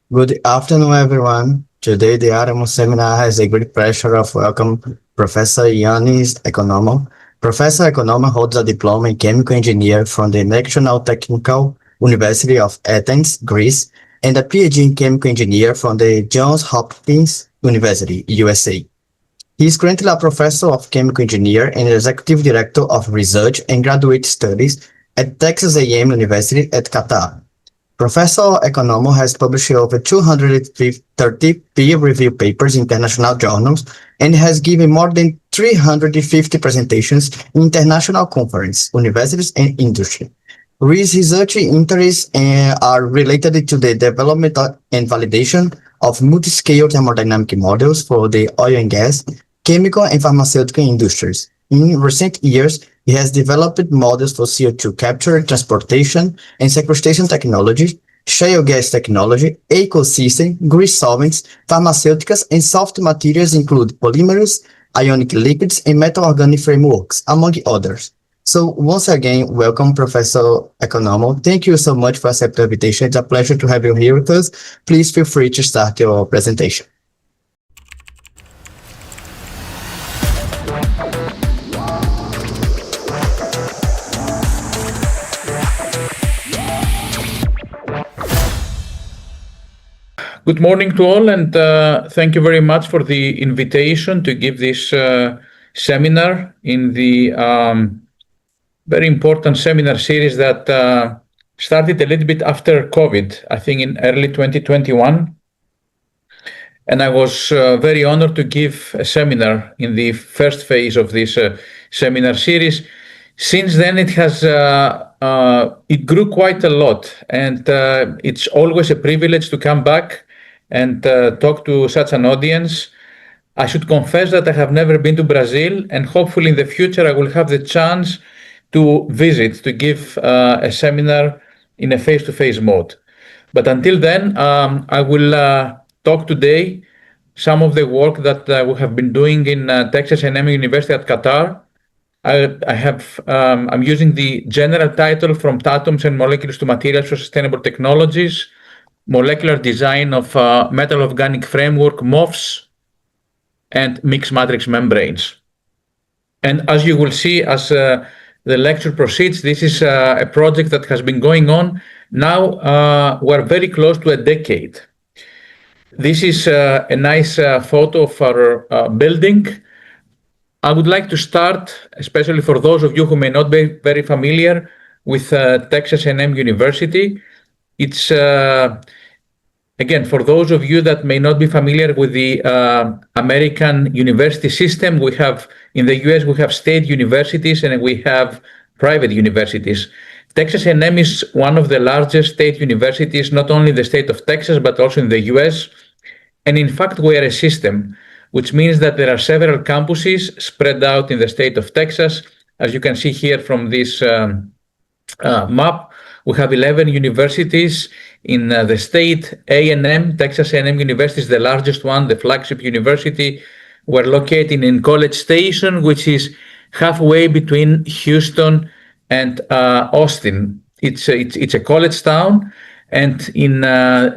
Good afternoon, everyone. Today, the Ioannis seminar has a great pleasure of welcome Professor Ioannis Economou. Professor Economou holds a diploma in chemical engineer from the National Technical University of Athens, Greece, and a PhD in chemical engineer from the Johns Hopkins University, USA. He is currently a professor of chemical engineer and executive director of research and graduate studies at Texas A&M University at Qatar. Professor Economou has published over 230 peer-reviewed papers in international journals and has given more than 350 presentations in international conferences, universities, and industry. His research interests are related to the development and validation of multi-scale thermodynamic models for the oil and gas, chemical and pharmaceutical industries. In recent years, he has developed models for CO2 capture, transportation, and sequestration technology, shale gas technology, ecosystem, grease solvents, pharmaceuticals, and soft materials include polymers, ionic liquids, and metal organic frameworks, among others. So once again, welcome, Professor Economou. Thank you so much for accepting the invitation. It's a pleasure to have you here with us. Please feel free to start your presentation. Good morning to all, and thank you very much for the invitation to give this seminar in the very important seminar series that started a little bit after COVID, I think in early 2021. And I was very honored to give a seminar in the first phase of this seminar series. Since then, it grew quite a lot, and it's always a privilege to come back and talk to such an audience. I should confess that I have never been to Brazil, and hopefully in the future I will have the chance to visit, to give a seminar in a face-to-face mode. But until then, I will talk today some of the work that we have been doing in Texas A&M University at Qatar. I'm using the general title From Atoms and Molecules to Materials for Sustainable Technologies, Molecular Design of Metal Organic Framework, MOFs, and Mixed Matrix Membranes. And as you will see as the lecture proceeds, this is a project that has been going on now. We're very close to a decade. This is a nice photo of our building. I would like to start, especially for those of you who may not be very familiar with Texas A&M University. It's, again, for those of you that may not be familiar with the American university system, we have, in the US, we have state universities and we have private universities. Texas A&M is one of the largest state universities, not only in the state of Texas, but also in the US. And in fact, we are a system, which means that there are several campuses spread out in the state of Texas. As you can see here from this map, we have 11 universities in the state. A&M, Texas A&M University is the largest one, the flagship university. We're located in College Station, which is halfway between Houston and Austin. It's a college town. And in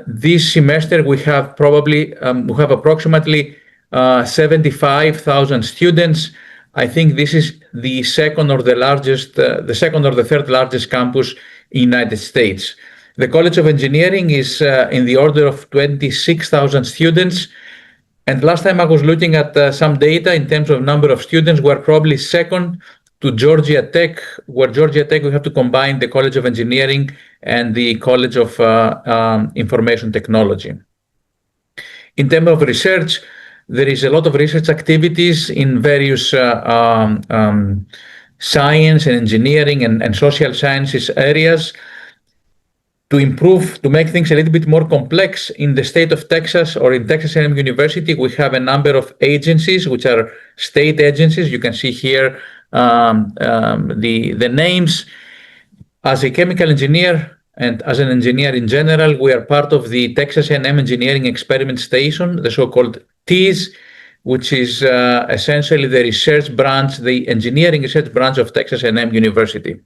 this semester, we have approximately 75,000 students. I think this is the second or the third largest campus in the United States. The College of Engineering is in the order of 26,000 students. And last time I was looking at some data in terms of number of students, we're probably second to Georgia Tech, where Georgia Tech, we have to combine the College of Engineering and the College of Information Technology. In terms of research, there is a lot of research activities in various science and engineering and social sciences areas to make things a little bit more complex. In the state of Texas or in Texas A&M University, we have a number of agencies, which are state agencies. You can see here the names. As a chemical engineer and as an engineer in general, we are part of the Texas A&M Engineering Experiment Station, the so-called TEAS, which is essentially the research branch, the engineering research branch of Texas A&M University.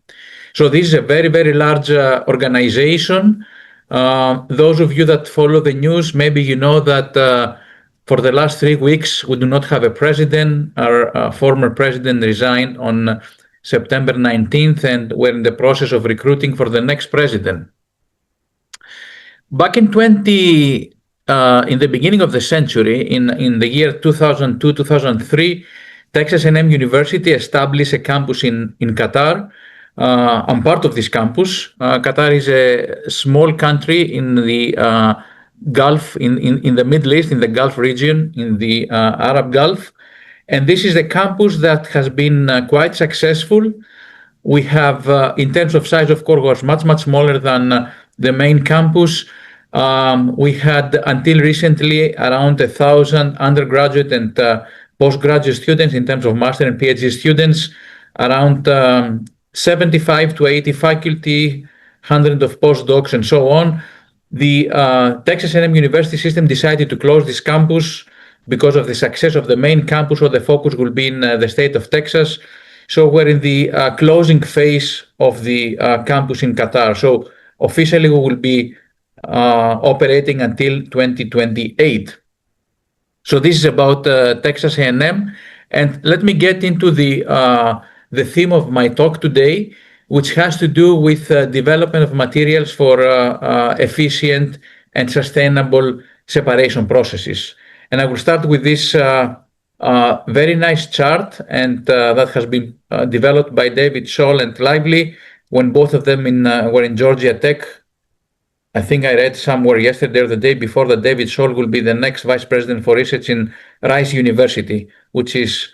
So this is a very, very large organization Those of you that follow the news, maybe you know that for the last 3 weeks, we do not have a president. Our former president resigned on September 19th, and we're in the process of recruiting for the next president. Back in the beginning of the century, in the year 2002, 2003, Texas A&M University established a campus in Qatar. I'm part of this campus. Qatar is a small country in the Gulf, in the Middle East, in the Gulf region, in the Arab Gulf. And this is a campus that has been quite successful. We have, in terms of size, of course, was much smaller than the main campus. We had, until recently, around 1,000 undergraduate and postgraduate students in terms of master and PhD students, around 75 to 80 faculty, hundreds of postdocs, and so on. The Texas A&M University system decided to close this campus because of the success of the main campus, so the focus will be in the state of Texas. So we're in the closing phase of the campus in Qatar. So officially we will be operating until 2028. So this is about Texas A&M. And let me get into the theme of my talk today, which has to do with development of materials for efficient and sustainable separation processes. And I will start with this very nice chart, and that has been developed by David Scholl and Lively when both of them were in Georgia Tech. I think I read somewhere yesterday or the day before that David Scholl will be the next vice president for research in Rice University, which is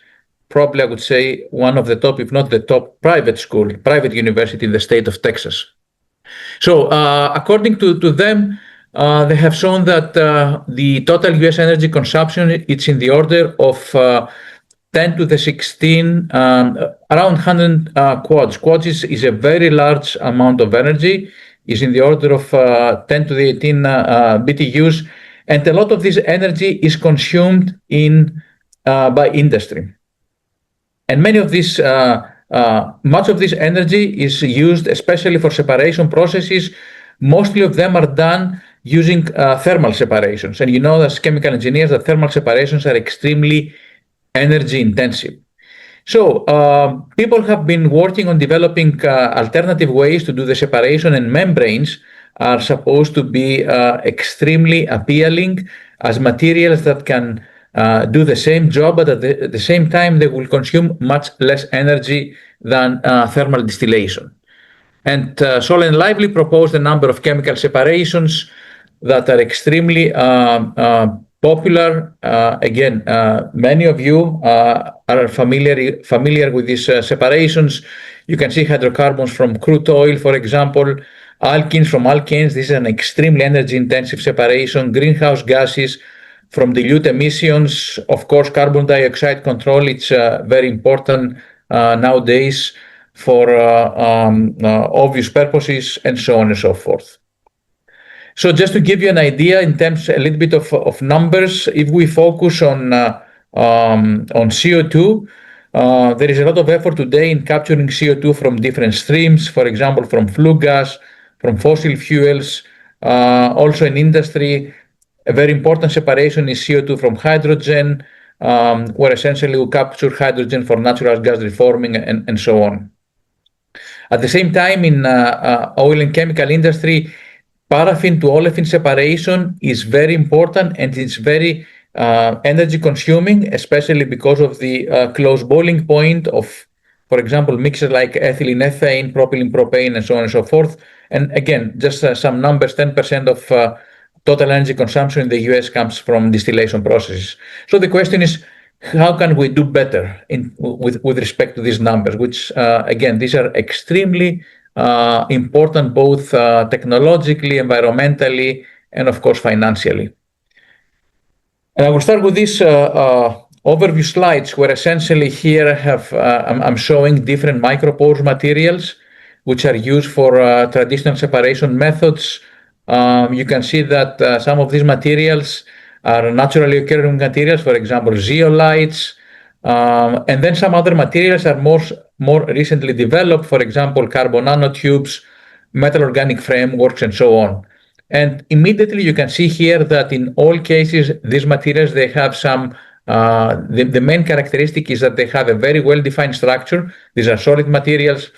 probably, I would say, one of the top, if not the top private university in the state of Texas. So according to them, they have shown that the total US energy consumption, it's in the order of 10 to the 16, around 100 quads. Quads is a very large amount of energy, is in the order of 10 to the 18 BTUs, and a lot of this energy is consumed by industry. And much of this energy is used especially for separation processes. Mostly of them are done using thermal separations. And you know, as chemical engineers, that thermal separations are extremely energy intensive. So people have been working on developing alternative ways to do the separation, and membranes are supposed to be extremely appealing as materials that can do the same job, but at the same time they will consume much less energy than thermal distillation. And Scholl and Lively proposed a number of chemical separations that are extremely popular. Again, many of you are familiar with these separations. You can see hydrocarbons from crude oil, for example, alkenes from alkanes. This is an extremely energy-intensive separation. Greenhouse gases from dilute emissions. Of course, carbon dioxide control, it's very important nowadays for obvious purposes, and so on and so forth. So just to give you an idea in terms a little bit of numbers, if we focus on CO2, there is a lot of effort today in capturing CO2 from different streams, for example, from flue gas, from fossil fuels, also in industry. A very important separation is CO2 from hydrogen, where essentially we capture hydrogen for natural gas reforming and so on. At the same time, in oil and chemical industry, paraffin to olefin separation is very important, and it's very energy consuming, especially because of the close boiling point of, for example, mixes like ethylene, ethane, propylene, propane, and so on and so forth. And again, just some numbers, 10% of total energy consumption in the US comes from distillation processes. So the question is, how can we do better with respect to these numbers, which, again, these are extremely important both technologically, environmentally, and of course financially. And I will start with these overview slides, where essentially here I have I'm showing different micropore materials which are used for traditional separation methods. You can see that some of these materials are naturally occurring materials, for example, zeolites, and then some other materials are more recently developed, for example, carbon nanotubes, metal organic frameworks, and so on. And immediately you can see here that in all cases, these materials, they have some, the main characteristic is that they have a very well-defined structure. These are solid materials.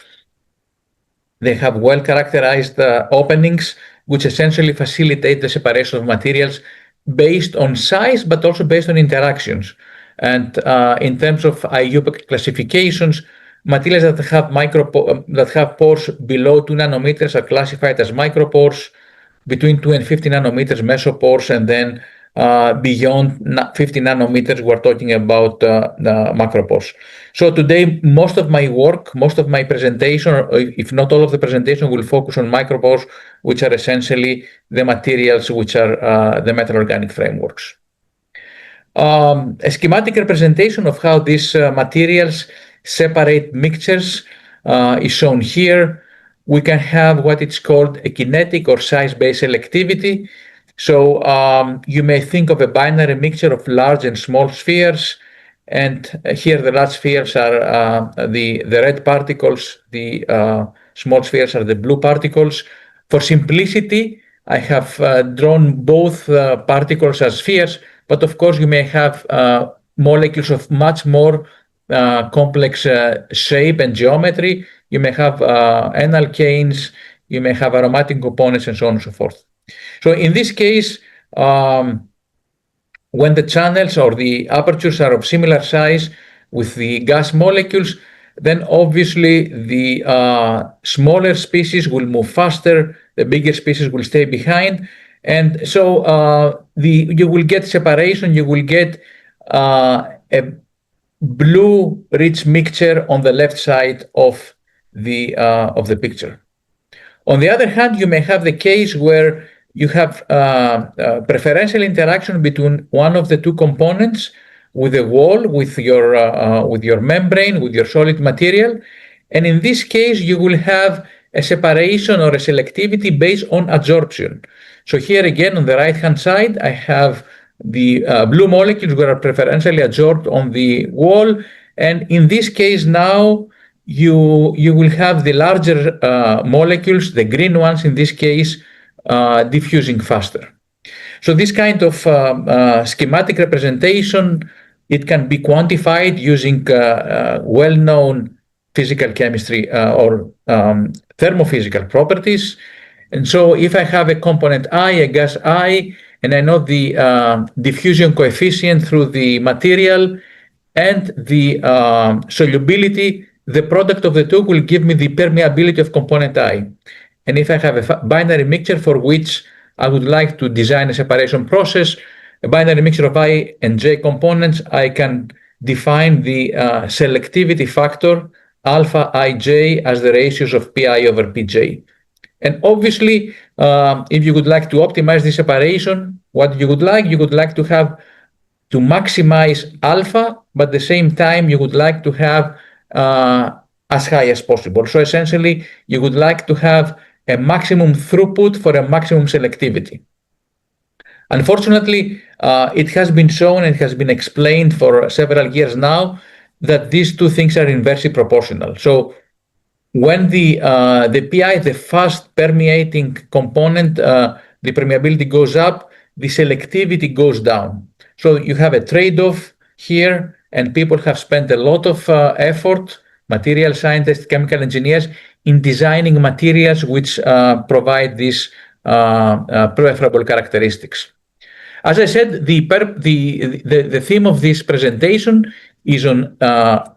They have well-characterized openings, which essentially facilitate the separation of materials based on size, but also based on interactions. And in terms of IUPAC classifications, materials that have pores below 2 nanometers are classified as micropores, between 2 and 50 nanometers mesopores, and then beyond 50 nanometers, we're talking about macropores. So today, most of my work, most of my presentation, or if not all of the presentation, will focus on micropores, which are essentially the materials which are the metal organic frameworks. A schematic representation of how these materials separate mixtures is shown here. We can have what it's called a kinetic or size-based selectivity. So you may think of a binary mixture of large and small spheres. And here the large spheres are the red particles, the small spheres are the blue particles. For simplicity, I have drawn both particles as spheres, but of course you may have molecules of much more complex shape and geometry. You may have N-alkanes, you may have aromatic components, and so on and so forth. So in this case, when the channels or the apertures are of similar size with the gas molecules, then obviously the smaller species will move faster, the bigger species will stay behind. And so you will get separation, you will get a blue rich mixture on the left side of the picture. On the other hand, you may have the case where you have preferential interaction between one of the two components with the wall, with your membrane, with your solid material. And in this case, you will have a separation or a selectivity based on adsorption. So here again, on the right-hand side, I have the blue molecules that are preferentially adsorbed on the wall. And in this case now, you will have the larger molecules, the green ones in this case, diffusing faster. So this kind of schematic representation, it can be quantified using well-known physical chemistry or thermophysical properties. And so if I have a component I, a gas I, and I know the diffusion coefficient through the material and the solubility, the product of the two will give me the permeability of component I. And if I have a binary mixture for which I would like to design a separation process, a binary mixture of I and J components, I can define the selectivity factor alpha ij as the ratios of pi over pj. And obviously, if you would like to optimize the separation, what you would like to have to maximize alpha, but at the same time, you would like to have as high as possible. So essentially, you would like to have a maximum throughput for a maximum selectivity. Unfortunately, it has been shown and has been explained for several years now that these two things are inversely proportional. So when the PI, the fast permeating component, the permeability goes up, the selectivity goes down. So you have a trade-off here, and people have spent a lot of effort, material scientists, chemical engineers, in designing materials which provide these preferable characteristics. As I said, the theme of this presentation is on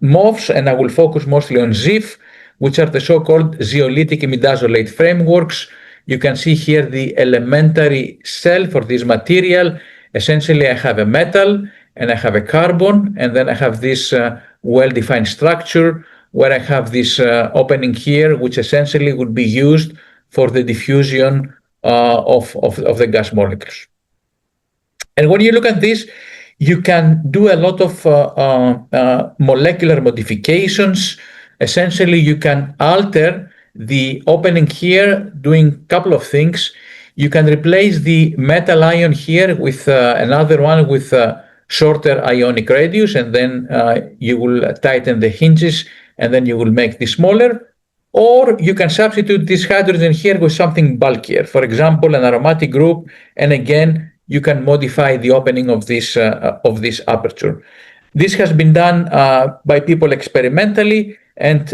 MOFs, and I will focus mostly on ZIF, which are the so-called zeolitic imidazolate frameworks. You can see here the elementary cell for this material. Essentially, I have a metal, and I have a carbon, and then I have this well-defined structure where I have this opening here, which essentially would be used for the diffusion of the gas molecules. And when you look at this, you can do a lot of molecular modifications. Essentially, you can alter the opening here doing a couple of things. You can replace the metal ion here with another one with shorter ionic radius, and then you will tighten the hinges, and then you will make this smaller. Or you can substitute this hydrogen here with something bulkier, for example, an aromatic group, and again, you can modify the opening of this aperture. This has been done by people experimentally, and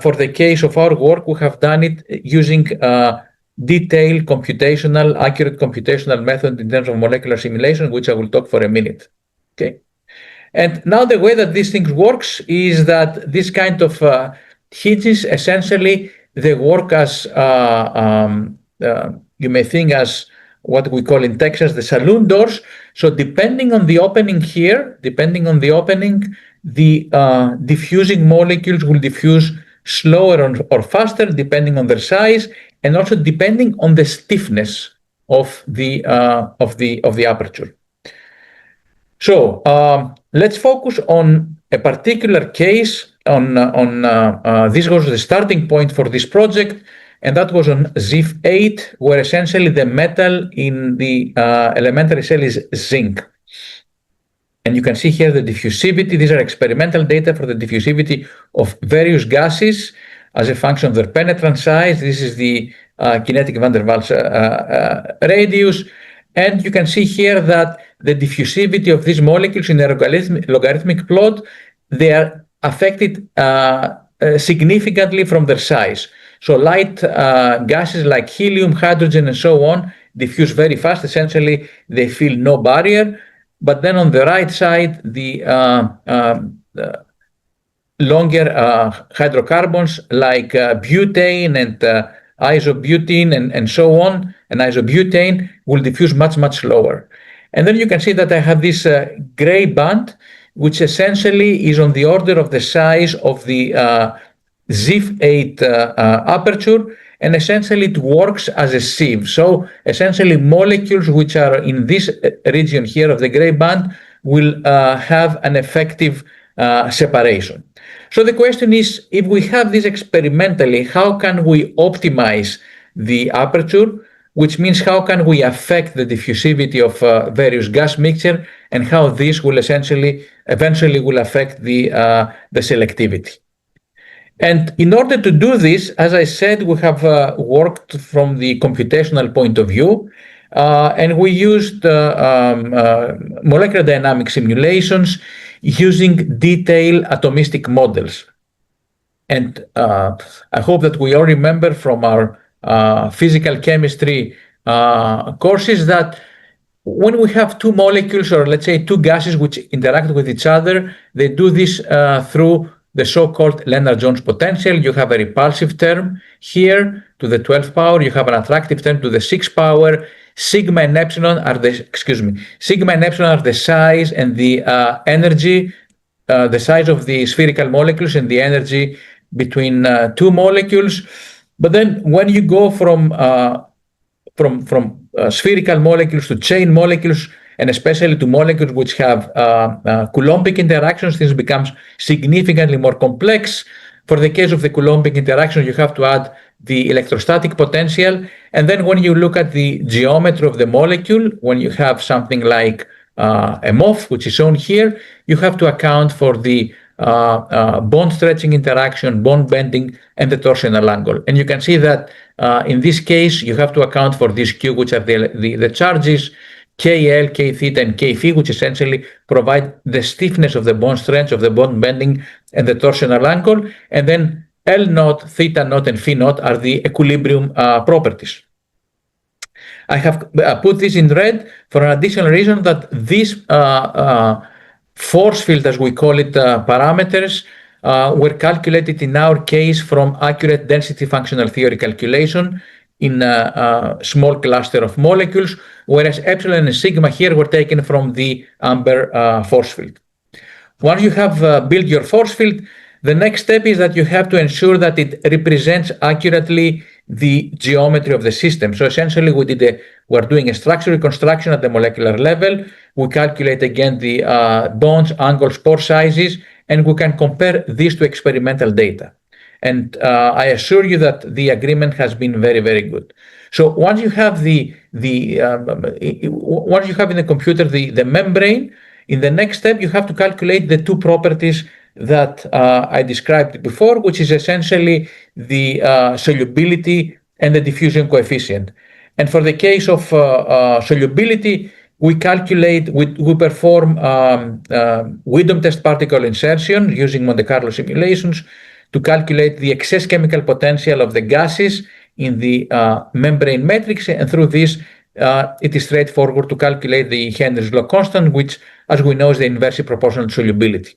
for the case of our work, we have done it using detailed accurate computational method in terms of molecular simulation, which I will talk for a minute. Okay. And now the way that this thing works is that this kind of hinges, essentially, they work as, you may think as what we call in Texas, the saloon doors. So depending on the opening here, the diffusing molecules will diffuse slower or faster, depending on their size, and also depending on the stiffness of the aperture. So let's focus on a particular case. This was the starting point for this project, and that was on ZIF-8, where essentially the metal in the elementary cell is zinc. And you can see here the diffusivity. These are experimental data for the diffusivity of various gases as a function of their penetrant size. This is the kinetic van der Waals radius. And you can see here that the diffusivity of these molecules in a logarithmic plot, they are affected significantly from their size. So light gases like helium, hydrogen, and so on diffuse very fast. Essentially, they feel no barrier. But then on the right side, the longer hydrocarbons like butane and isobutene and so on, and isobutane will diffuse much, much slower. And then you can see that I have this gray band, which essentially is on the order of the size of the ZIF-8 aperture, and essentially it works as a sieve. So essentially molecules which are in this region here of the gray band will have an effective separation. So the question is, if we have this experimentally, how can we optimize the aperture, which means how can we affect the diffusivity of various gas mixture, and how this will eventually will affect the selectivity. And in order to do this, as I said, we have worked from the computational point of view, and we used molecular dynamic simulations using detailed atomistic models. And I hope that we all remember from our physical chemistry courses that when we have two molecules, or let's say two gases which interact with each other, they do this through the so-called Lennard-Jones potential. You have a repulsive term here to the 12th power. You have an attractive term to the 6th power. Sigma and epsilon are the size and the energy, the size of the spherical molecules and the energy between two molecules. But then when you go from spherical molecules to chain molecules, and especially to molecules which have Coulombic interactions, this becomes significantly more complex. For the case of the Coulombic interaction, you have to add the electrostatic potential. And then when you look at the geometry of the molecule, when you have something like a MOF, which is shown here, you have to account for the bond stretching interaction, bond bending, and the torsional angle. And you can see that in this case, you have to account for these Q, which are the charges, KL, K theta, and K phi, which essentially provide the stiffness of the bond strength, of the bond bending, and the torsional angle. And then L naught, theta naught, and phi naught are the equilibrium properties. I have put this in red for an additional reason, that this force field, as we call it, parameters, were calculated in our case from accurate density functional theory calculation in a small cluster of molecules, whereas epsilon and sigma here were taken from the amber force field. Once you have built your force field, the next step is that you have to ensure that it represents accurately the geometry of the system. So essentially we're doing a structure reconstruction at the molecular level. We calculate again the bonds, angles, pore sizes, and we can compare this to experimental data. And I assure you that the agreement has been very, very good. So once you have once you have in the computer the membrane, in the next step you have to calculate the two properties that I described before, which is essentially the solubility and the diffusion coefficient. And for the case of solubility, we perform Widom test particle insertion using Monte Carlo simulations to calculate the excess chemical potential of the gases in the membrane matrix, and through this it is straightforward to calculate the Henry's law constant, which, as we know, is the inversely proportional to solubility.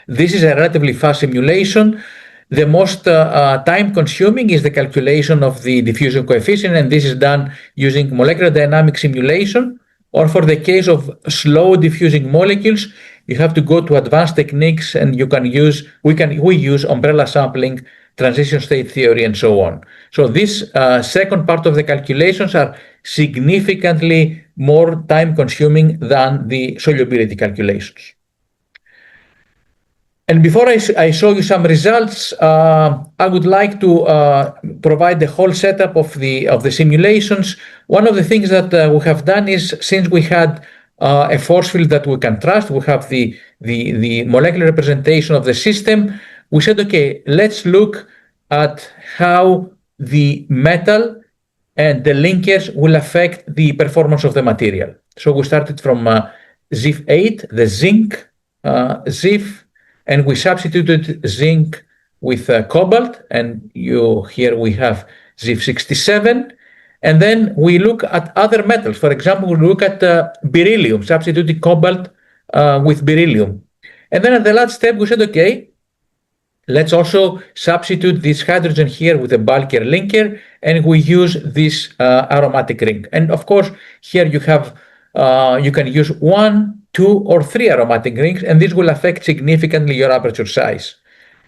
This is a relatively fast simulation. The most time-consuming is the calculation of the diffusion coefficient, and this is done using molecular dynamic simulation, or for the case of slow diffusing molecules, you have to go to advanced techniques, and we use umbrella sampling, transition state theory, and so on. So this second part of the calculations are significantly more time-consuming than the solubility calculations. And before I show you some results, I would like to provide the whole setup of the simulations. One of the things that we have done is, since we had a force field that we can trust, we have the molecular representation of the system, we said, okay, let's look at how the metal and the linkers will affect the performance of the material. So we started from ZIF8, the zinc ZIF, and we substituted zinc with cobalt, and here we have ZIF67. And then we look at other metals. For example, we look at beryllium, substituting cobalt with beryllium. And then at the last step, we said, okay, let's also substitute this hydrogen here with a bulkier linker, and we use this aromatic ring. And of course, here you can use 1, 2, or 3 aromatic rings, and this will affect significantly your aperture size.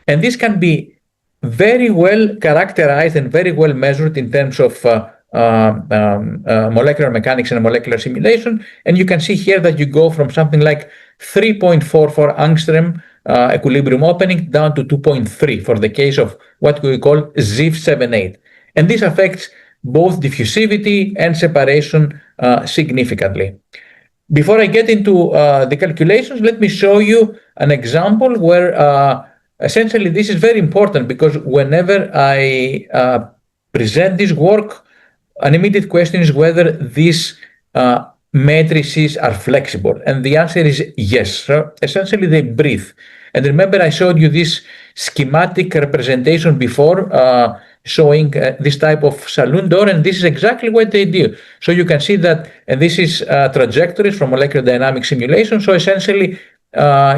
And this can be very well characterized and very well measured in terms of molecular mechanics and molecular simulation. And you can see here that you go from something like 3.44 angstrom equilibrium opening down to 2.3 for the case of what we call ZIF78. And this affects both diffusivity and separation significantly. Before I get into the calculations, let me show you an example where essentially this is very important, because whenever I present this work, an immediate question is whether these matrices are flexible. And the answer is yes. So essentially they breathe. And remember, I showed you this schematic representation before, showing this type of saloon door, and this is exactly what they do. So you can see that, and this is trajectories from molecular dynamic simulation. So essentially,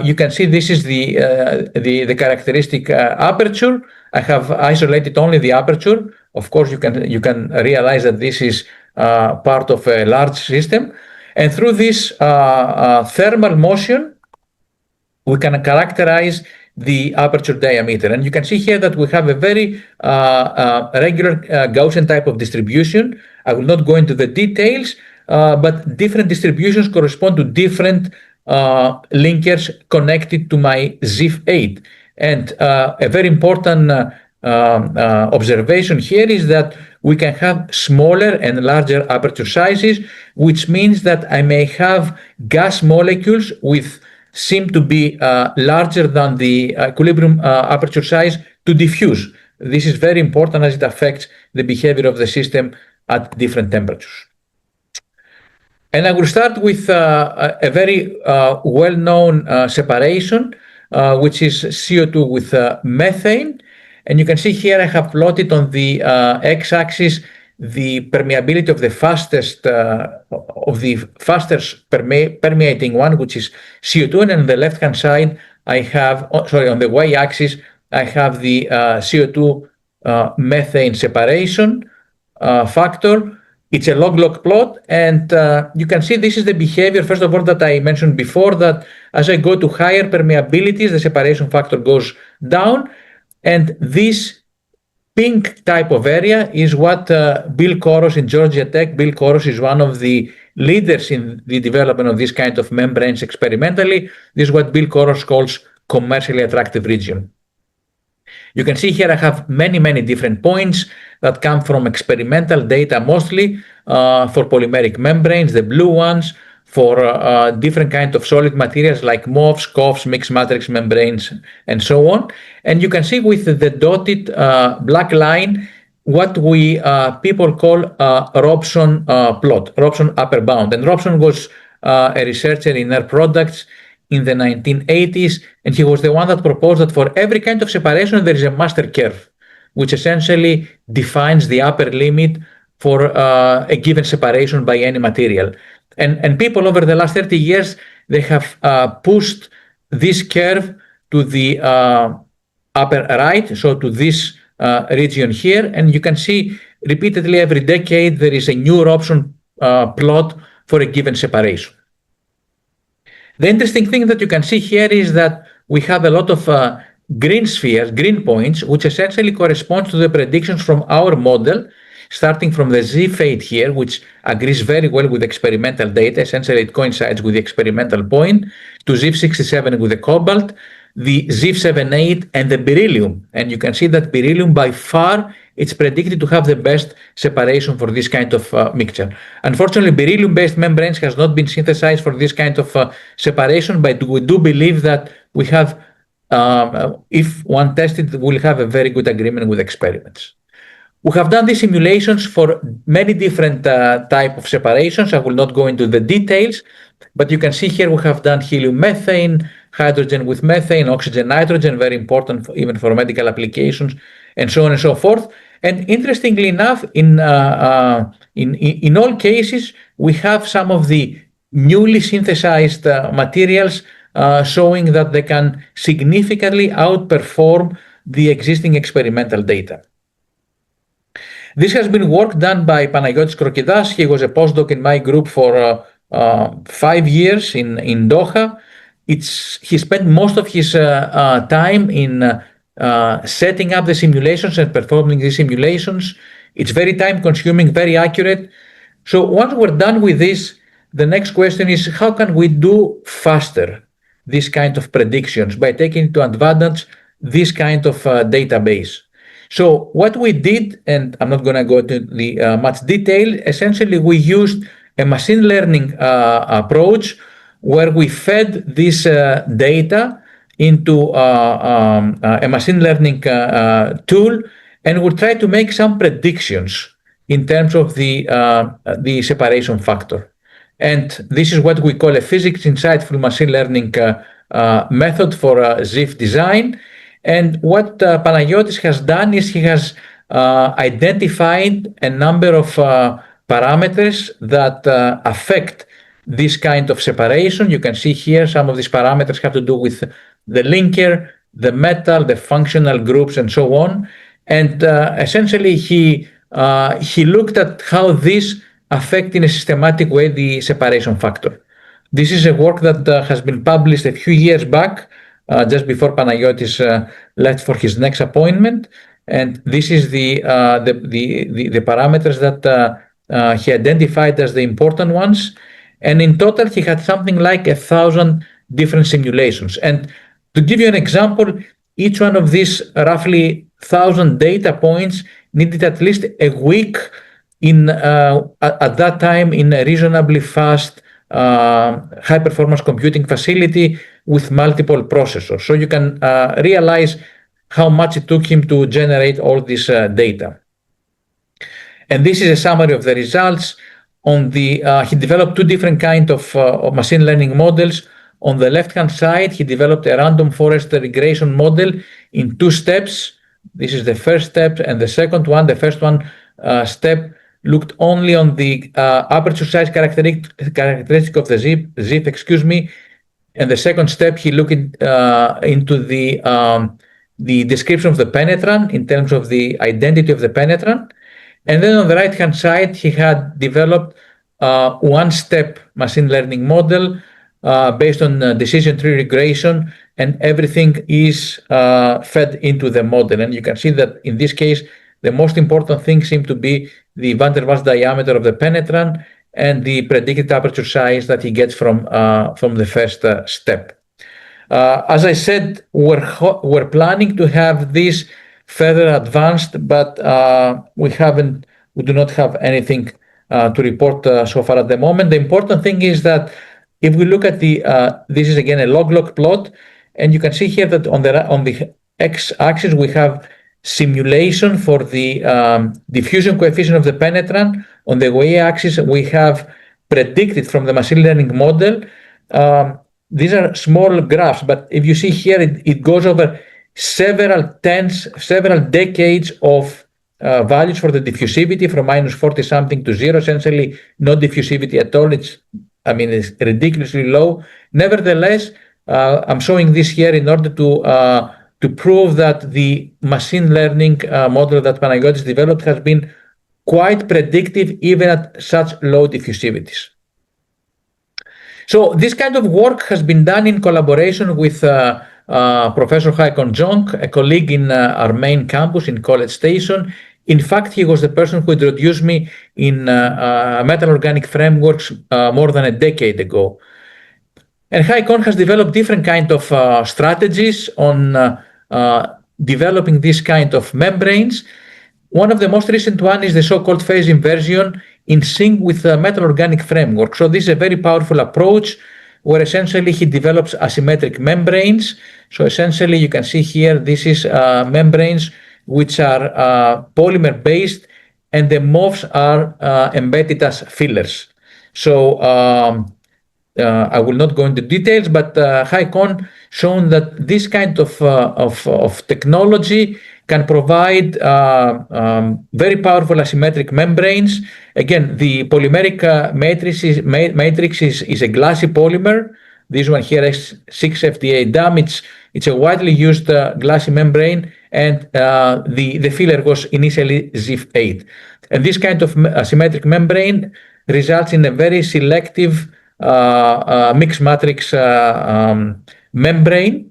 you can see this is the characteristic aperture. I have isolated only the aperture. Of course, you can realize that this is part of a large system, and through this thermal motion, we can characterize the aperture diameter. And you can see here that we have a very regular Gaussian type of distribution. I will not go into the details, but different distributions correspond to different linkers connected to my ZIF8. And a very important observation here is that we can have smaller and larger aperture sizes, which means that I may have gas molecules seem to be larger than the equilibrium aperture size to diffuse. This is very important as it affects the behavior of the system at different temperatures. And I will start with a very well-known separation, which is CO2 with methane. And you can see here I have plotted on the x-axis the permeability of the fastest permeating one, which is CO2, and on the left-hand side I have, on the y-axis, I have the CO2 methane separation factor. It's a log-log plot, and you can see this is the behavior, first of all, that I mentioned before, that as I go to higher permeabilities, the separation factor goes down, and this pink type of area is what Bill Koros in Georgia Tech. Bill Koros is one of the leaders in the development of this kind of membranes experimentally. This is what Bill Koros calls commercially attractive region. You can see here I have many, many different points that come from experimental data, mostly for polymeric membranes, the blue ones, for different kinds of solid materials like MOFs, COFs, mixed matrix membranes, and so on. And you can see with the dotted black line what we people call Robson plot, Robson upper bound. And Robson was a researcher in Air Products in the 1980s, and he was the one that proposed that for every kind of separation there is a master curve, which essentially defines the upper limit for a given separation by any material. And people over the last 30 years, they have pushed this curve to the upper right, so to this region here. And you can see repeatedly every decade, there is a new Robson plot for a given separation. The interesting thing that you can see here is that we have a lot of green spheres, green points, which essentially corresponds to the predictions from our model, starting from the Z fade here, which agrees very well with experimental data. Essentially, it coincides with the experimental point, to ZIF67 with the cobalt, the ZIF78, and the beryllium. And you can see that beryllium, by far, it's predicted to have the best separation for this kind of mixture. Unfortunately, beryllium-based membranes has not been synthesized for this kind of separation, but we do believe that we have, if one tested, we'll have a very good agreement with experiments. We have done these simulations for many different type of separations. I will not go into the details, but you can see here we have done helium-methane, hydrogen with methane, oxygen-nitrogen, very important even for medical applications, and so on and so forth. And interestingly enough, in all cases, we have some of the newly synthesized materials showing that they can significantly outperform the existing experimental data. This has been work done by Panagiotis Krokidas. He was a postdoc in my group for 5 years in Doha. He spent most of his time in setting up the simulations and performing the simulations. It's very time consuming, very accurate. So once we're done with this, the next question is, how can we do faster this kind of predictions by taking into advantage this kind of database? So what we did, and I'm not going to go into the much detail, essentially we used a machine learning approach where we fed this data into a machine learning tool, and we try to make some predictions in terms of the separation factor. And this is what we call a physics insightful machine learning method for ZIF design. And what Panagiotis has done is he has identified a number of parameters that affect this kind of separation. You can see here some of these parameters have to do with the linker, the metal, the functional groups, and so on. And essentially, he looked at how these affect in a systematic way the separation factor. This is a work that has been published a few years back, just before Panagiotis left for his next appointment. And this is the parameters that he identified as the important ones. And in total, he had something like 1,000 different simulations. And to give you an example, each one of these roughly 1,000 data points needed at least a week at that time in a reasonably fast high-performance computing facility with multiple processors. So you can realize how much it took him to generate all this data. And this is a summary of the results. He developed two different kinds of machine learning models. On the left-hand side, he developed a random forest regression model in 2 steps. This is the first step, and the second one, the first one step, looked only on the aperture size characteristic of the ZIF, and the second step, he looked into the description of the penetrant in terms of the identity of the penetrant. And then on the right-hand side, he had developed one-step machine learning model based on decision tree regression, and everything is fed into the model. And you can see that in this case, the most important thing seemed to be the van der Waals diameter of the penetrant and the predicted aperture size that he gets from the first step. As I said, we're planning to have this further advanced, but we do not have anything to report so far at the moment. The important thing is that if we look at this is again a log-log plot, and you can see here that on the x-axis we have simulation for the diffusion coefficient of the penetrant. On the y-axis we have predicted from the machine learning model. These are small graphs, but if you see here, it goes over several decades of values for the diffusivity from -40 something to 0, essentially no diffusivity at all. It's ridiculously low. Nevertheless, I'm showing this here in order to prove that the machine learning model that Panagiotis developed has been quite predictive even at such low diffusivities. So this kind of work has been done in collaboration with Professor Haakon Jonk, a colleague in our main campus in College Station. In fact, he was the person who introduced me in metal organic frameworks more than a decade ago. And Haakon has developed different kind of strategies on developing this kind of membranes. One of the most recent one is the so-called phase inversion in sync with the metal organic framework. So this is a very powerful approach where essentially he develops asymmetric membranes. So essentially you can see here, this is membranes which are polymer based, and the MOFs are embedded as fillers. So I will not go into details, but Haakon shown that this kind of technology can provide very powerful asymmetric membranes. Again, the polymeric matrix is a glassy polymer. This one here is 6-FDA DAM. It's a widely used glassy membrane, and the filler was initially ZIF-8. And this kind of asymmetric membrane results in a very selective mixed matrix membrane.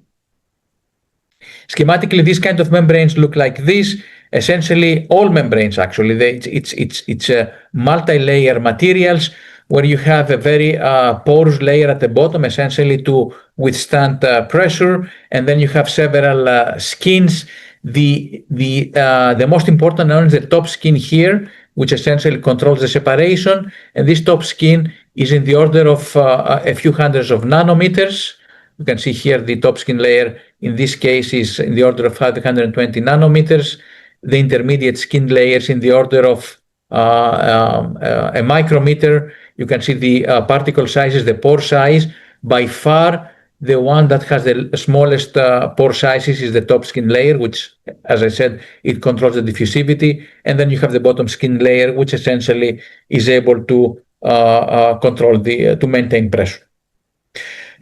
Schematically, these kind of membranes look like this. Essentially, all membranes actually, it's multi-layer materials where you have a very porous layer at the bottom, essentially to withstand pressure, and then you have several skins. The most important one is the top skin here, which essentially controls the separation, and this top skin is in the order of a few hundreds of nanometers. You can see here the top skin layer in this case is in the order of 520 nanometers. The intermediate skin layers in the order of a micrometer. You can see the particle sizes, the pore size. By far, the one that has the smallest pore sizes is the top skin layer, which, as I said, it controls the diffusivity. And then you have the bottom skin layer, which essentially is able to to maintain pressure.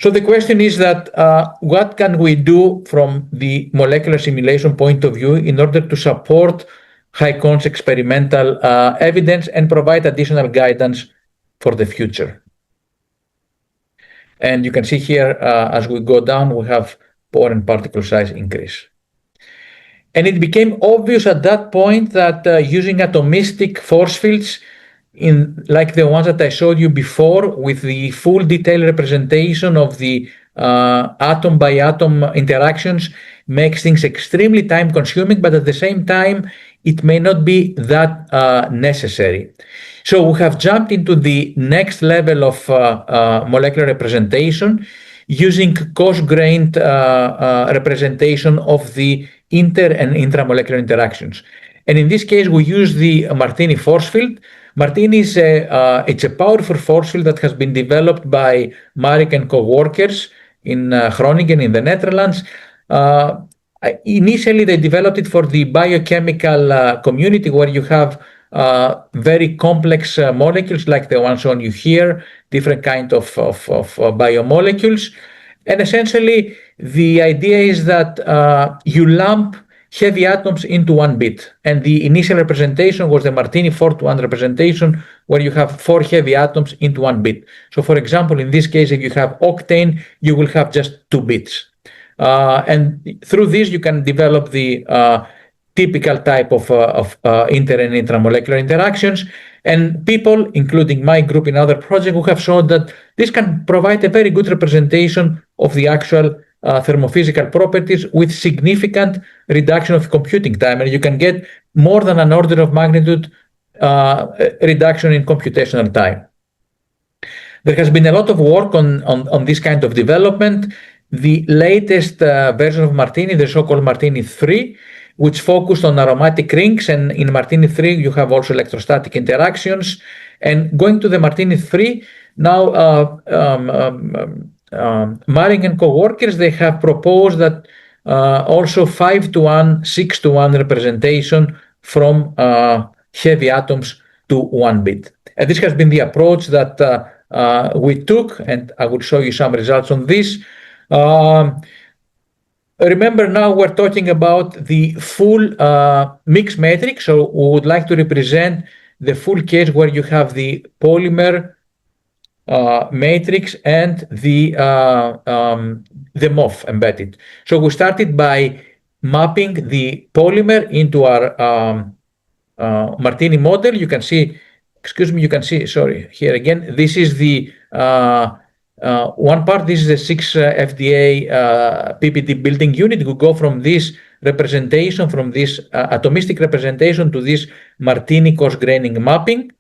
So the question is that what can we do from the molecular simulation point of view in order to support Haakon's experimental evidence and provide additional guidance for the future? And you can see here, as we go down, we have pore and particle size increase. And it became obvious at that point that using atomistic force fields like the ones that I showed you before, with the full detailed representation of the atom by atom interactions, makes things extremely time consuming, but at the same time, it may not be that necessary. So we have jumped into the next level of molecular representation using coarse-grained representation of the inter and intramolecular interactions. And in this case, we use the Martini force field. Martini is it's a powerful force field that has been developed by Marek and co-workers in Groningen in the Netherlands. Initially, they developed it for the biochemical community, where you have very complex molecules like the one shown you here, different kind of biomolecules. And essentially, the idea is that you lump heavy atoms into one bit. And the initial representation was the Martini 4-to-1 representation, where you have 4 heavy atoms into one bit. So for example, in this case, if you have octane, you will have just 2 bits. And through this, you can develop the typical type of inter and intramolecular interactions. And people, including my group in other projects, who have shown that this can provide a very good representation of the actual thermophysical properties with significant reduction of computing time, and you can get more than an order of magnitude reduction in computational time. There has been a lot of work on this kind of development. The latest version of Martini, the so-called Martini 3, which focused on aromatic rings, and in Martini 3 you have also electrostatic interactions. And going to the Martini 3, now Maring and co-workers, they have proposed that also 5-to-1, 6-to-1 representation from heavy atoms to 1 bit. And this has been the approach that we took, and I will show you some results on this. Remember, now we're talking about the full mixed matrix, so we would like to represent the full case where you have the polymer matrix and the MOF embedded. So we started by mapping the polymer into our Martini model. You can see, sorry, here again, this is the one part, this is the 6 FDA PPT building unit. We go from this representation, from this atomistic representation to this Martini coarse graining mapping.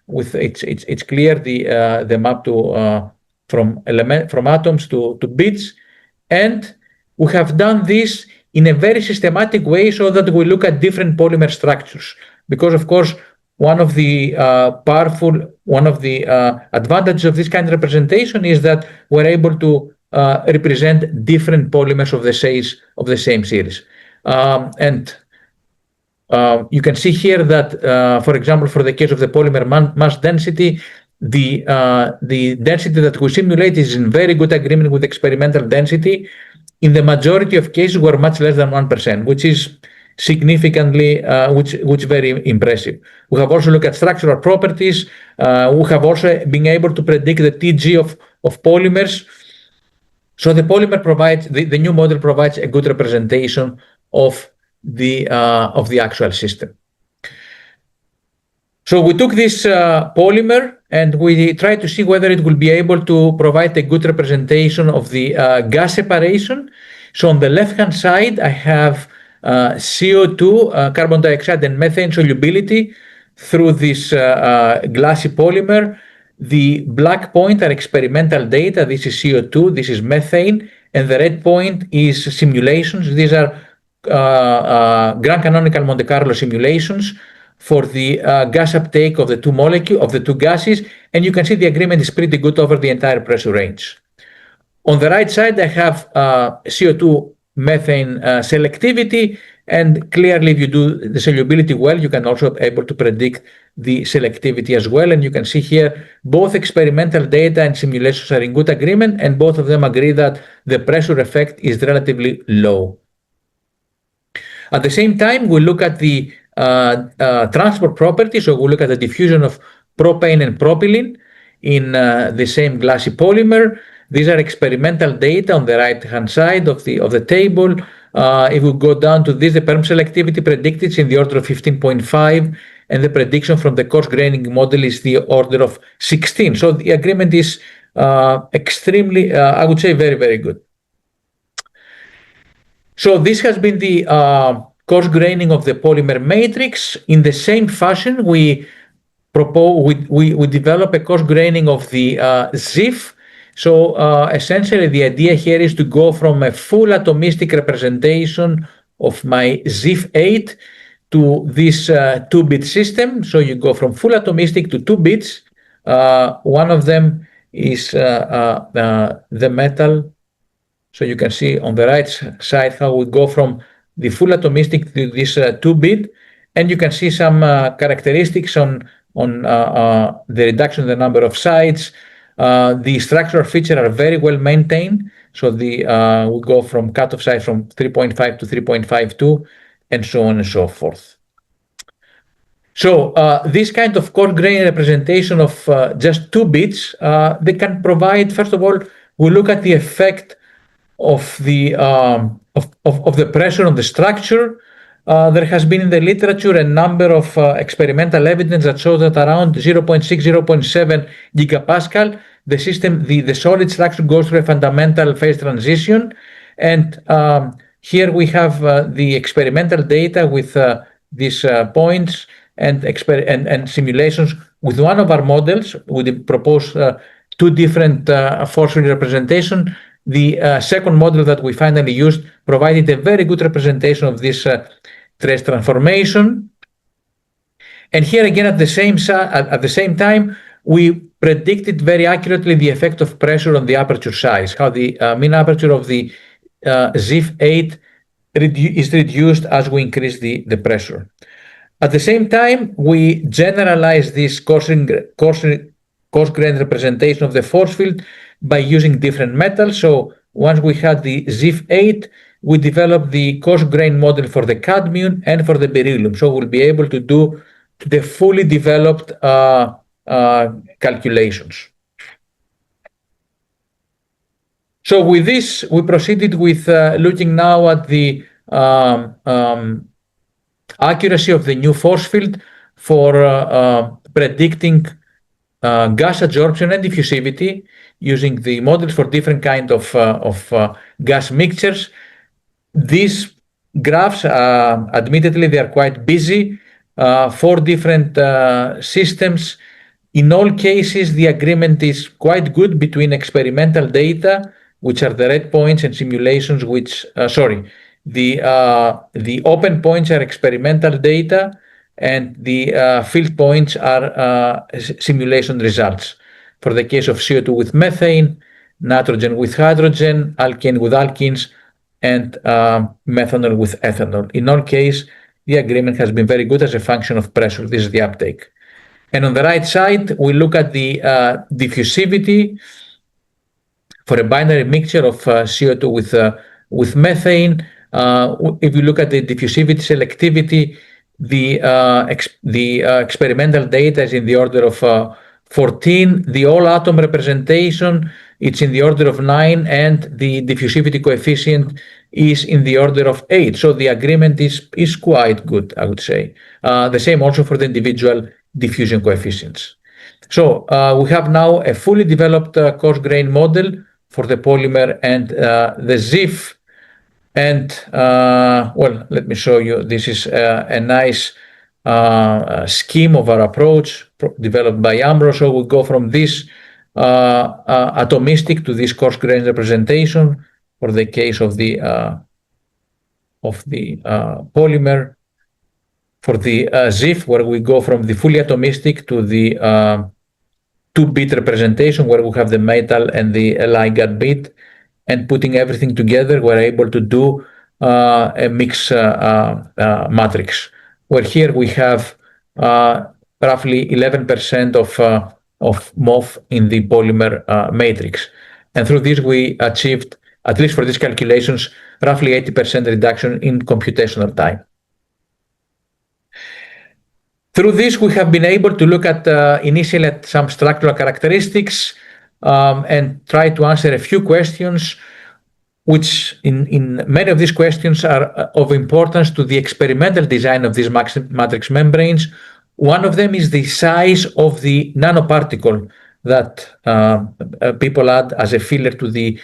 With it's clear the map to from atoms to bits, and we have done this in a very systematic way so that we look at different polymer structures. Because of course, one of the advantages of this kind of representation is that we're able to represent different polymers of the same series. You can see here that, for example, for the case of the polymer mass density, the density that we simulate is in very good agreement with experimental density. In the majority of cases, we're much less than 1%, which is significantly, which very impressive. We have also looked at structural properties. We have also been able to predict the TG of polymers. So the polymer provides, the new model provides a good representation of the actual system. So we took this polymer and we tried to see whether it will be able to provide a good representation of the gas separation. So on the left-hand side, I have CO2, carbon dioxide, and methane solubility through this glassy polymer. The black point are experimental data. This is CO2, this is methane, and the red point is simulations. These are grand canonical Monte Carlo simulations for the gas uptake of the two gases, and you can see the agreement is pretty good over the entire pressure range. On the right side, I have CO2 methane selectivity, and clearly if you do the solubility well, you can also be able to predict the selectivity as well. And you can see here both experimental data and simulations are in good agreement, and both of them agree that the pressure effect is relatively low. At the same time, we look at the transport properties, so we look at the diffusion of propane and propylene in the same glassy polymer. These are experimental data on the right-hand side of the table. If we go down to this, the perm selectivity predicted is in the order of 15.5, and the prediction from the coarse graining model is the order of 16. So the agreement is extremely, I would say, very, very good. So this has been the coarse graining of the polymer matrix. In the same fashion, we develop a coarse graining of the ZIF. So essentially, the idea here is to go from a full atomistic representation of my ZIF8 to this 2-bit system. So you go from full atomistic to 2 bits. One of them is the metal. So you can see on the right side how we go from the full atomistic to this 2-bit, and you can see some characteristics on the reduction in the number of sides. The structural features are very well maintained. So we go from cutoff size from 3.5 to 3.52, and so on and so forth. So this kind of coarse grain representation of just 2 bits, they can provide, first of all, we look at the effect of the pressure on the structure. There has been in the literature a number of experimental evidence that shows that around 0.6, 0.7 gigapascal, the system, the solid structure goes through a fundamental phase transition. And here we have the experimental data with these points. and simulations with one of our models. We propose two different force field representation. The second model that we finally used provided a very good representation of this trace transformation. And here again, at the same time, we predicted very accurately the effect of pressure on the aperture size, how the mean aperture of the ZIF-8 is reduced as we increase the pressure. At the same time, we generalize this coarse grain representation of the force field by using different metals. So once we had the ZIF-8, we developed the coarse grain model for the cadmium and for the beryllium. So we'll be able to do the fully developed calculations. So with this, we proceeded with looking now at the accuracy of the new force field for predicting gas adsorption and diffusivity using the models for different kinds of gas mixtures. These graphs, admittedly, they are quite busy. 4 different systems. In all cases, the agreement is quite good between experimental data, which are the red points, and simulations, which, the open points are experimental data, and the field points are simulation results. For the case of CO2 with methane, nitrogen with hydrogen, alkane with alkenes, and methanol with ethanol. In all cases, the agreement has been very good as a function of pressure. This is the uptake. And on the right side, we look at the diffusivity for a binary mixture of CO2 with methane. If you look at the diffusivity selectivity, the experimental data is in the order of 14. The all atom representation, it's in the order of 9, and the diffusivity coefficient is in the order of 8. So the agreement is quite good, I would say. The same also for the individual diffusion coefficients. So we have now a fully developed coarse grain model for the polymer and the ZIF. And well, let me show you. This is a nice scheme of our approach developed by Ambro. So we go from this atomistic to this coarse grain representation for the case of the polymer. For the ZIF, where we go from the fully atomistic to the 2-bit representation, where we have the metal and the ligand bit, and putting everything together, we're able to do a mixed matrix, where here we have roughly 11% of MOF in the polymer matrix. And through this, we achieved, at least for these calculations, roughly 80% reduction in computational time. Through this, we have been able to look at initially at some structural characteristics and try to answer a few questions, which in many of these questions are of importance to the experimental design of these matrix membranes. One of them is the size of the nanoparticle that people add as a filler to the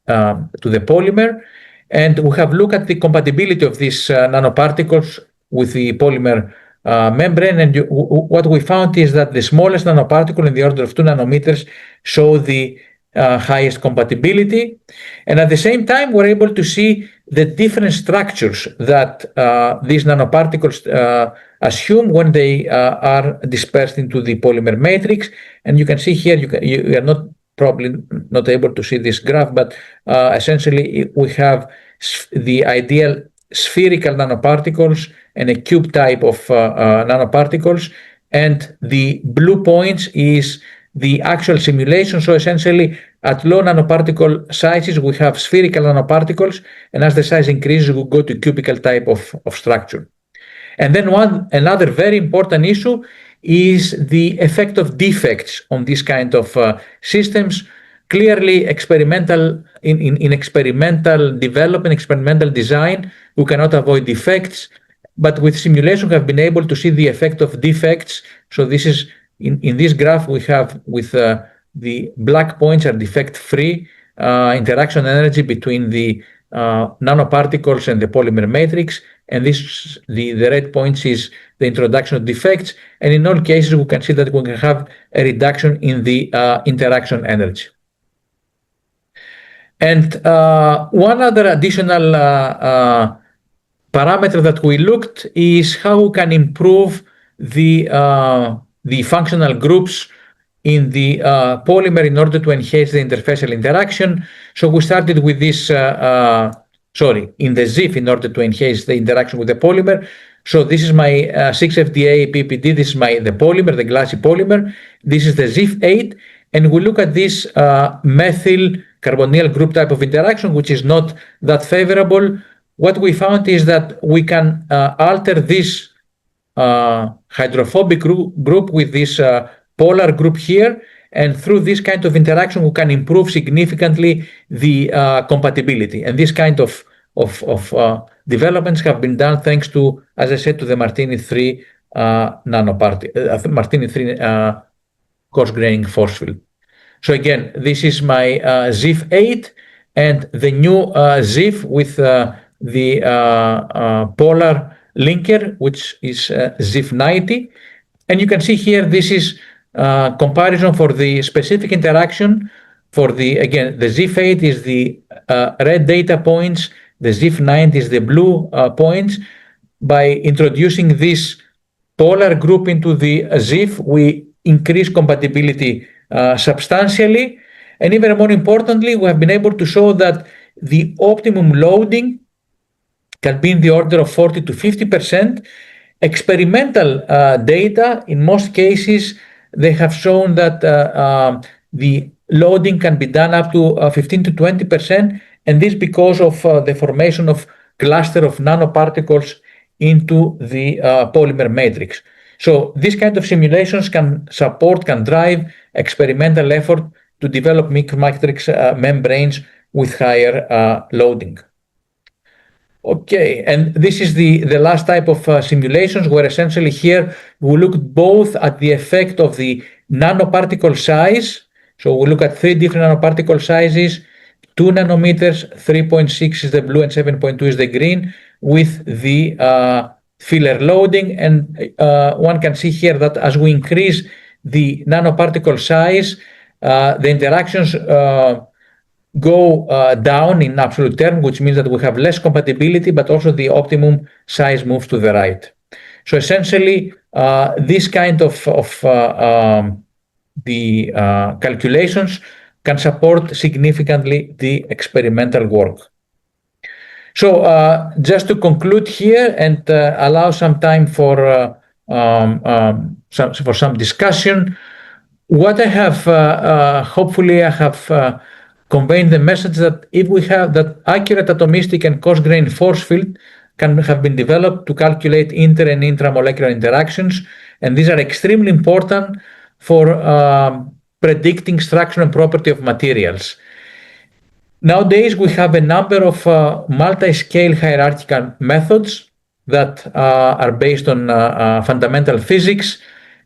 polymer. And we have looked at the compatibility of these nanoparticles with the polymer membrane, and what we found is that the smallest nanoparticle in the order of 2 nanometers show the highest compatibility, and at the same time we're able to see the different structures that these nanoparticles assume when they are dispersed into the polymer matrix. And you can see here, you are probably not able to see this graph, but essentially we have the ideal spherical nanoparticles and a cube type of nanoparticles, and the blue points is the actual simulation. So essentially at low nanoparticle sizes we have spherical nanoparticles, and as the size increases we go to cubical type of structure. And then another very important issue is the effect of defects on this kind of systems. Clearly, in experimental development, experimental design, we cannot avoid defects, but with simulation we have been able to see the effect of defects. So this is in this graph we have with the black points are defect-free interaction energy between the nanoparticles and the polymer matrix, and the red points is the introduction of defects, and in all cases we can see that we can have a reduction in the interaction energy. And one other additional parameter that we looked is how we can improve the functional groups in the polymer in order to enhance the interfacial interaction. So we started with this, in the ZIF in order to enhance the interaction with the polymer. So this is my 6FDA PPD, this is the polymer, the glassy polymer. This is the ZIF8, and we look at this methyl carbonyl group type of interaction, which is not that favorable. What we found is that we can alter this hydrophobic group with this polar group here, and through this kind of interaction we can improve significantly the compatibility. And this kind of developments have been done thanks to, as I said, to the Martini 3 Martini 3 coarse graining force field. So again, this is my ZIF8 and the new ZIF with the polar linker, which is ZIF90. And you can see here, this is comparison for the specific interaction. For the, again, the ZIF8 is the red data points, the ZIF9 is the blue points. By introducing this polar group into the ZIF, we increase compatibility substantially. And even more importantly, we have been able to show that the optimum loading can be in the order of 40 to 50%. Experimental data, in most cases, they have shown that the loading can be done up to 15 to 20%, and this because of the formation of cluster of nanoparticles into the polymer matrix. So this kind of simulations can drive experimental effort to develop mixed matrix membranes with higher loading. Okay, and this is the last type of simulations, where essentially here we looked both at the effect of the nanoparticle size. So we look at 3 different nanoparticle sizes, 2 nanometers, 3.6 is the blue and 7.2 is the green, with the filler loading. And one can see here that as we increase the nanoparticle size, the interactions go down in absolute term, which means that we have less compatibility, but also the optimum size moves to the right. So essentially, this kind of the calculations can support significantly the experimental work. So just to conclude here and allow some time for some discussion, what I have, hopefully I have conveyed the message that if we have that accurate atomistic and coarse grain force field can have been developed to calculate inter and intramolecular interactions, and these are extremely important for predicting structure and property of materials. Nowadays, we have a number of multi-scale hierarchical methods that are based on fundamental physics,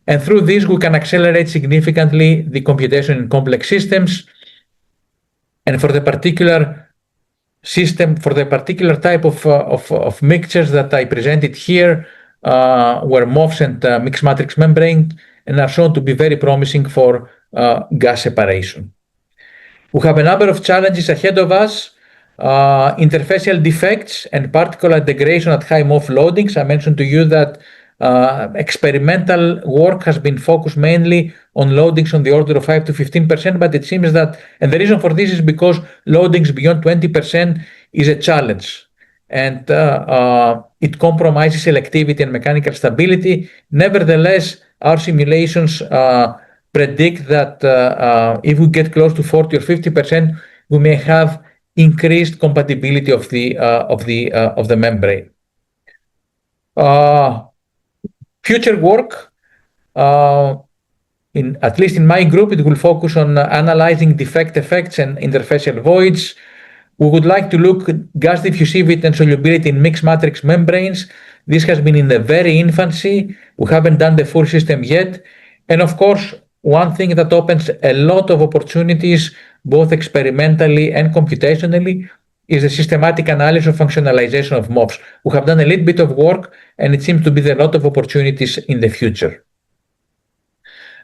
and through this we can accelerate significantly the computation in complex systems. And for the particular system, for the particular type of mixtures that I presented here, were MOFs and mixed matrix membrane, and are shown to be very promising for gas separation. We have a number of challenges ahead of us, interfacial defects and particle degradation at high MOF loadings. I mentioned to you that experimental work has been focused mainly on loadings on the order of 5 to 15%, but it seems that, and the reason for this is because loadings beyond 20% is a challenge, and it compromises selectivity and mechanical stability. Nevertheless, our simulations predict that if we get close to 40 or 50%, we may have increased compatibility of the membrane. Future work, at least in my group, it will focus on analyzing defect effects and interfacial voids. We would like to look at gas diffusivity and solubility in mixed matrix membranes. This has been in the very infancy. We haven't done the full system yet. And of course, one thing that opens a lot of opportunities, both experimentally and computationally, is a systematic analysis of functionalization of MOFs. We have done a little bit of work, and it seems to be there are a lot of opportunities in the future.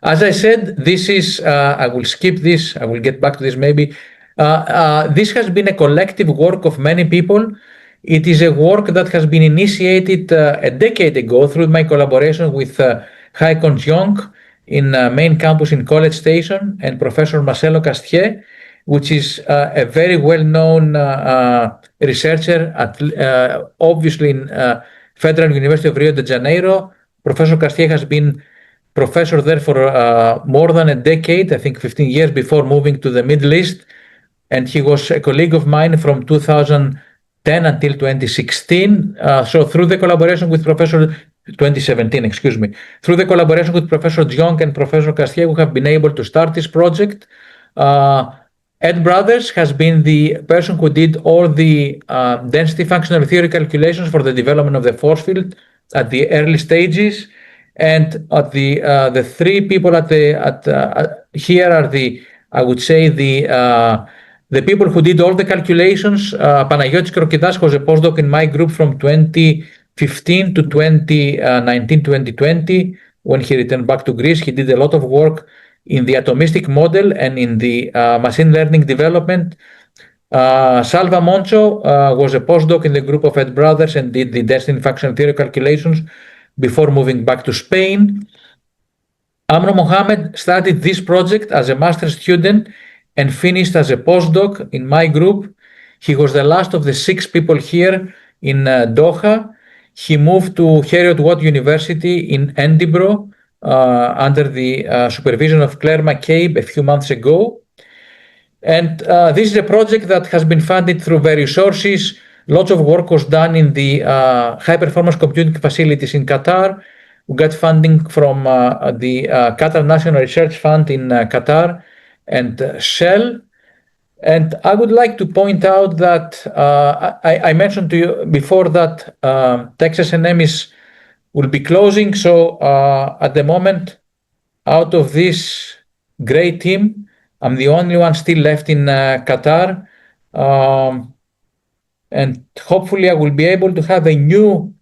As I said, this is, I will skip this, I will get back to this maybe. This has been a collective work of many people. It is a work that has been initiated a decade ago through my collaboration with Haikon Jong in main campus in College Station and Professor Marcelo Castier, which is a very well-known researcher at obviously in Federal University of Rio de Janeiro. Professor Castier has been professor there for more than a decade, I think 15 years before moving to the Middle East. And he was a colleague of mine from 2010 until 2016. So through the collaboration with 2017, excuse me. Through the collaboration with Professor Jong and Professor Castier, we have been able to start this project. Ed Brothers has been the person who did all the density functional theory calculations for the development of the force field at the early stages. And at the three people here are I would say the people who did all the calculations. Panagiotis Krokidas was a postdoc in my group from 2015 to 2019, 2020. When he returned back to Greece, he did a lot of work in the atomistic model and in the machine learning development. Salva Moncho was a postdoc in the group of Ed Brothers and did the density functional theory calculations before moving back to Spain. Amro Mohammed started this project as a master's student and finished as a postdoc in my group. He was the last of the 6 people here in Doha. He moved to Heriot-Watt University in Edinburgh under the supervision of Claire McCabe a few months ago. And this is a project that has been funded through various sources. Lots of work was done in the high-performance computing facilities in Qatar. We got funding from the Qatar National Research Fund in Qatar and Shell. And I would like to point out that I mentioned to you before that Texas A&M will be closing. So at the moment, out of this great team, I'm the only one still left in Qatar. And hopefully I will be able to have a new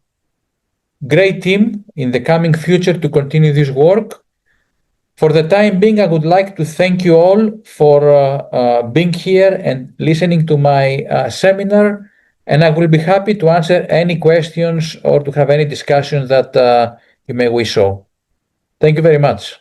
great team in the coming future to continue this work. For the time being, I would like to thank you all for being here and listening to my seminar. And I will be happy to answer any questions or to have any discussions that you may wish so. Thank you very much.